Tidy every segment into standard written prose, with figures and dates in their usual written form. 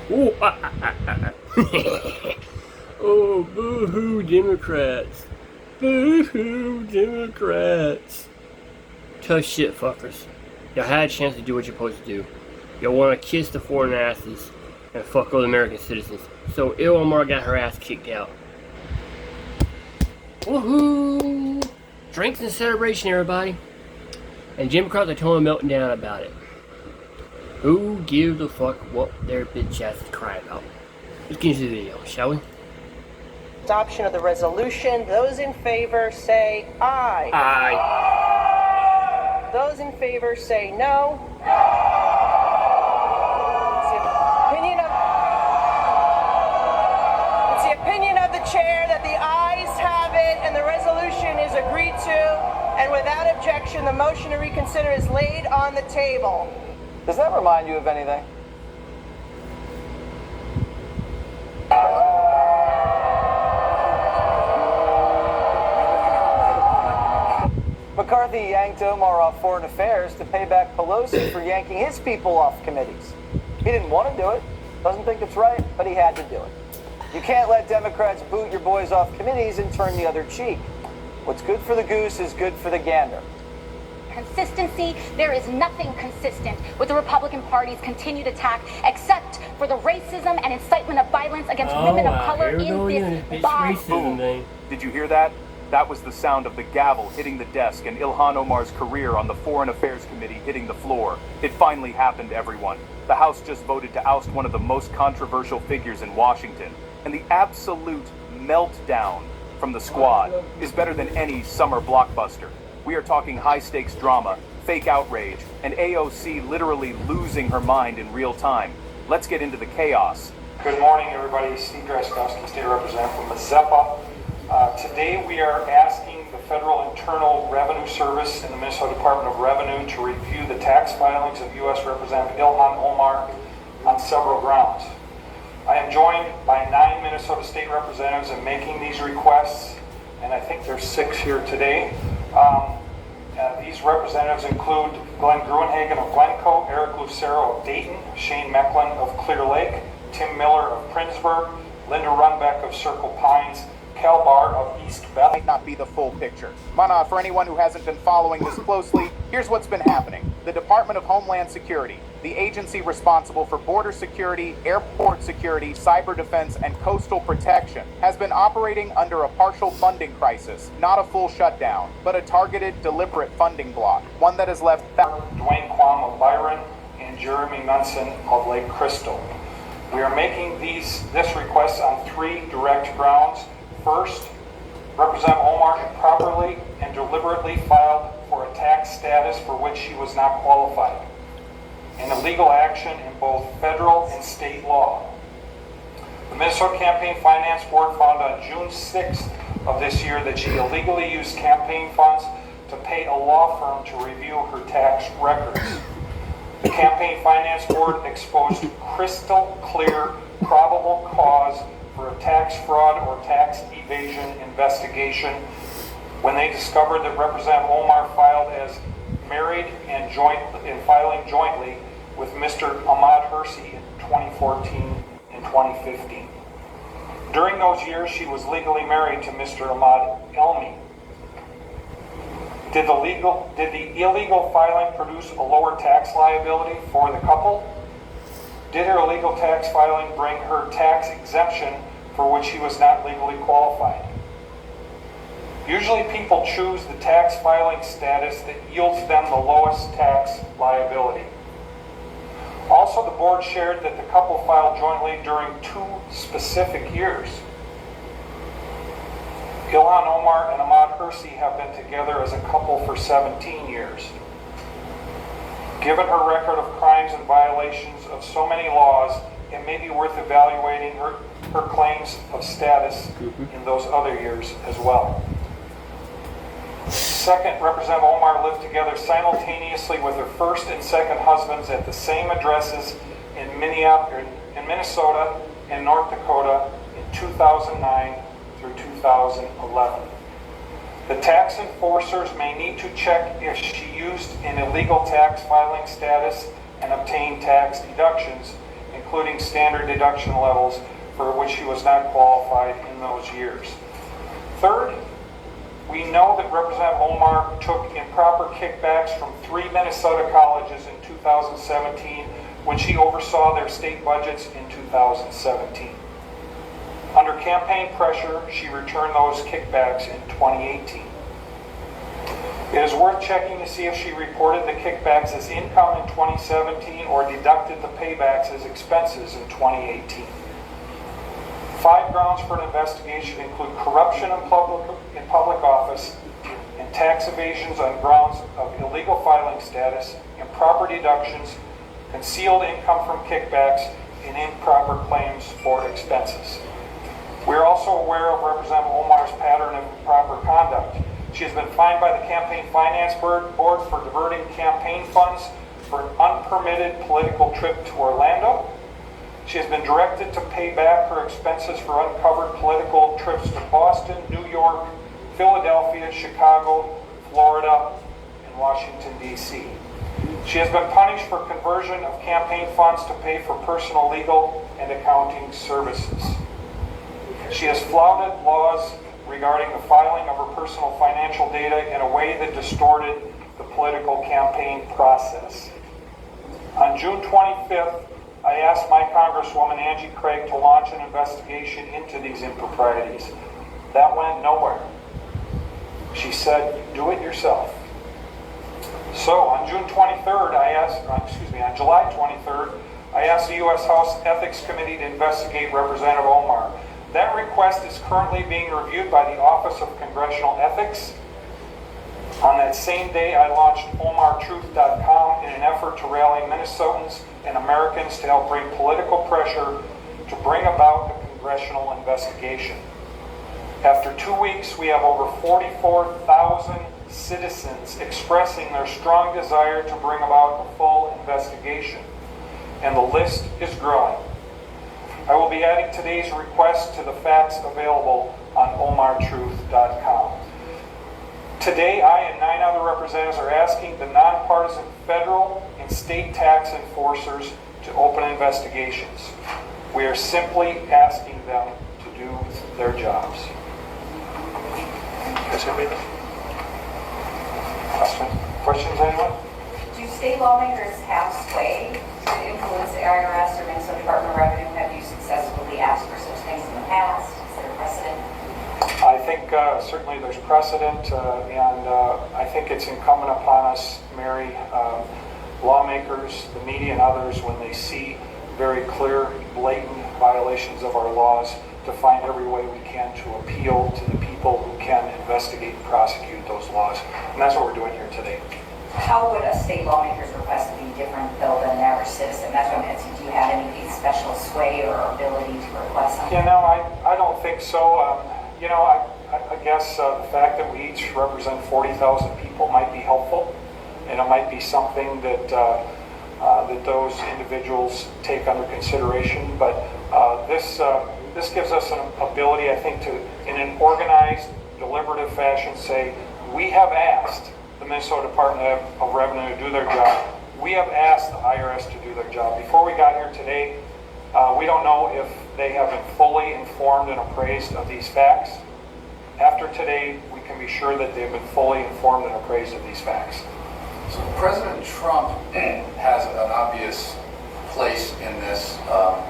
Ooh, oh, boo-hoo Democrats. Boo-hoo Democrats. Tough shit, fuckers. Y'all had a chance to do what you're supposed to do. Y'all want to kiss the foreign asses and fuck all the American citizens. So Ilhan Omar got her ass kicked out. Woohoo! Drinks and celebration, everybody. And Democrats are totally melting down about it. Who gives a fuck what their bitch ass is crying about? Let's get into the video, shall we? Adoption of the resolution. Those in favor say aye. Aye. Those in favor say no. It's the opinion of the chair that the ayes have it and the resolution is agreed to, and without objection, the motion to reconsider is laid on the table. Does that remind you of anything? McCarthy yanked Omar off Foreign Affairs to pay back Pelosi for yanking his people off committees. He didn't want to do it, doesn't think it's right, but he had to do it. You can't let Democrats boot your boys off committees and turn the other cheek. What's good for the goose is good for the gander. Consistency, there is nothing consistent with the Republican Party's continued attack except for the racism and incitement of violence against women of color in this body. Did you hear that? That was the sound of the gavel hitting the desk and Ilhan Omar's career on the Foreign Affairs Committee hitting the floor. It finally happened, everyone. The House just voted to oust one of the most controversial figures in Washington. And the absolute meltdown from the squad is better than any summer blockbuster. We are talking high-stakes drama, fake outrage, and AOC literally losing her mind in real time. Let's get into the chaos. Good morning, everybody. Steve Dryskowski, State Representative from Mazeppa. Today we are asking the Federal Internal Revenue Service and the Minnesota Department of Revenue to review the tax filings of U.S. Representative Ilhan Omar on several grounds. I am joined by 9 Minnesota State Representatives in making these requests, and I think there's 6 here today. These representatives include Glenn Gruenhagen of Glencoe, Eric Lucero of Dayton, Shane Mecklin of Clear Lake, Tim Miller of Princeburg, Linda Runbeck of Circle Pines, Cal Barr of East Bethel. Might not be the full picture. Mana, for anyone who hasn't been following this closely, here's what's been happening. The Department of Homeland Security, the agency responsible for border security, airport security, cyber defense, and coastal protection, has been operating under a partial funding crisis, not a full shutdown, but a targeted, deliberate funding block, one that has left Dwayne Quam of Byron and Jeremy Munson of Lake Crystal. We are making this request on 3 direct grounds. First, Representative Omar improperly and deliberately filed for a tax status for which she was not qualified, an illegal action in both federal and state law. The Minnesota Campaign Finance Board found on June 6th of this year that she illegally used campaign funds to pay a law firm to review her tax records. The Campaign Finance Board exposed crystal clear probable cause for a tax fraud or tax evasion investigation when they discovered that Representative Omar filed as married and filing jointly with Mr. Ahmad Hersey in 2014 and 2015. During those years, she was legally married to Mr. Ahmad Elmi. Did the illegal filing produce a lower tax liability for the couple? Did her illegal tax filing bring her tax exemption for which she was not legally qualified? Usually people choose the tax filing status that yields them the lowest tax liability. Also, the board shared that the couple filed jointly during 2 specific years. Ilhan Omar and Ahmad Hersey have been together as a couple for 17 years. Given her record of crimes and violations of so many laws, it may be worth evaluating her claims of status in those other years as well. Second, Representative Omar lived together simultaneously with her first and second husbands at the same addresses in Minnesota and North Dakota in 2009 through 2011. The tax enforcers may need to check if she used an illegal tax filing status and obtained tax deductions, including standard deduction levels for which she was not qualified in those years. Third, we know that Representative Omar took improper kickbacks from 3 Minnesota colleges in 2017 when she oversaw their state budgets in 2017. Under campaign pressure, she returned those kickbacks in 2018. It is worth checking to see if she reported the kickbacks as income in 2017 or deducted the paybacks as expenses in 2018. 5 grounds for an investigation include corruption in public office and tax evasions on grounds of illegal filing status, improper deductions, concealed income from kickbacks, and improper claims for expenses. We are also aware of Representative Omar's pattern of improper conduct. She has been fined by the Campaign Finance Board for diverting campaign funds for an unpermitted political trip to Orlando. She has been directed to pay back her expenses for uncovered political trips to Boston, New York, Philadelphia, Chicago, Florida, and Washington, D.C. She has been punished for conversion of campaign funds to pay for personal legal and accounting services. She has flouted laws regarding the filing of her personal financial data in a way that distorted the political campaign process. On June 25th, I asked my Congresswoman Angie Craig to launch an investigation into these improprieties. That went nowhere. She said, do it yourself. So on July 23rd, I asked the U.S. House Ethics Committee to investigate Representative Omar. That request is currently being reviewed by the Office of Congressional Ethics. On that same day, I launched OmarTruth.com in an effort to rally Minnesotans and Americans to help bring political pressure to bring about a congressional investigation. After 2 weeks, we have over 44,000 citizens expressing their strong desire to bring about a full investigation, and the list is growing. I will be adding today's request to the facts available on OmarTruth.com. Today, I and 9 other representatives are asking the nonpartisan federal and state tax enforcers to open investigations. We are simply asking them to do their jobs. Questions, anyone? Do state lawmakers have sway to influence the IRS or Minnesota Department of Revenue? Have you successfully asked for such things in the past? Is there a precedent? I think certainly there's precedent, and I think it's incumbent upon us, Mary, lawmakers, the media, and others, when they see very clear, blatant violations of our laws, to find every way we can to appeal to the people who can investigate and prosecute those laws. And that's what we're doing here today. How would a state lawmaker's request be different, though, than an average citizen? That's what I'm asking. Do you have any special sway or ability to request something? I don't think so. I guess the fact that we each represent 40,000 people might be helpful, and it might be something that that those individuals take under consideration. But this gives us an ability, I think, to, in an organized, deliberative fashion, say, we have asked the Minnesota Department of Revenue to do their job. We have asked the IRS to do their job. Before we got here today, we don't know if they have been fully informed and appraised of these facts. After today, we can be sure that they've been fully informed and appraised of these facts. So President Trump has an obvious place in this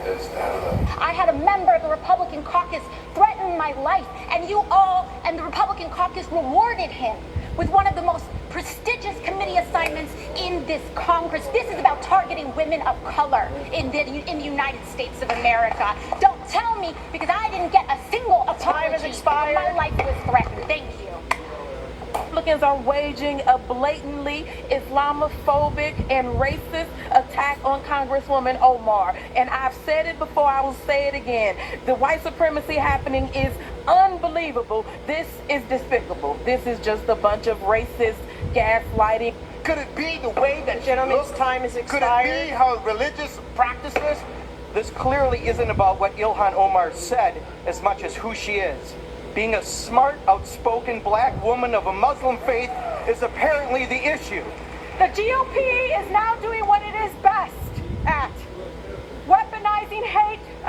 as the head of the... I had a member of the Republican caucus threaten my life, and you all and the Republican caucus rewarded him with one of the most prestigious committee assignments in this Congress. This is about targeting women of color in the United States of America. Don't tell me, because I didn't get a single apology. Time has expired. My life was threatened. Thank you. Republicans are waging a blatantly Islamophobic and racist attack on Congresswoman Omar. And I've said it before, I will say it again. The white supremacy happening is unbelievable. This is despicable. This is just a bunch of racist gaslighting. Could it be the way that Gentlemen's time is expired. Could it be how religious practices? This clearly isn't about what Ilhan Omar said as much as who she is. Being a smart, outspoken black woman of a Muslim faith is apparently the issue. The GOP is now doing what it is best at: weaponizing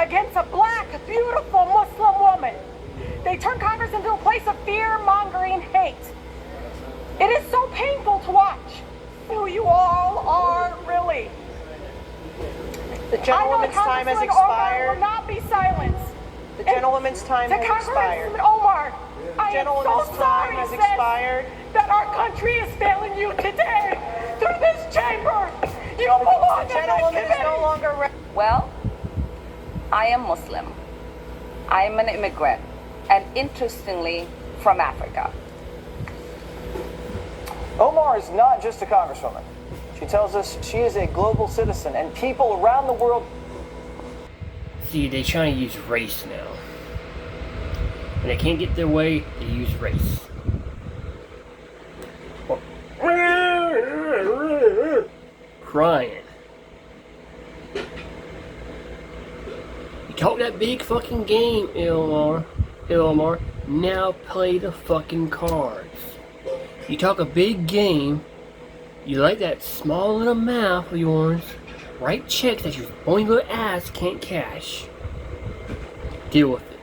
against a black, beautiful Muslim woman. They turn Congress into a place of fear-mongering hate. It is so painful to watch who you all are, really. The gentlewoman's time has Congresswoman Omar expired. will not be silenced. The gentlewoman's time has expired. Congresswoman Omar, I am Gentlewoman's so time sorry, has sis, expired. that our country is failing you today through this chamber. You belong in The this gentlewoman is no committee. longer. Well, I am Muslim. I am an immigrant, and interestingly, from Africa. Omar is not just a congresswoman. She tells us she is a global citizen, and people around the world. See, they're trying to use race now. When they can't get their way, they use race. Crying. You talk that big fucking game, Ilmar. Now play the fucking cards. You talk a big game. You like that small little mouth of yours. Write checks that your own little ass can't cash. Deal with it.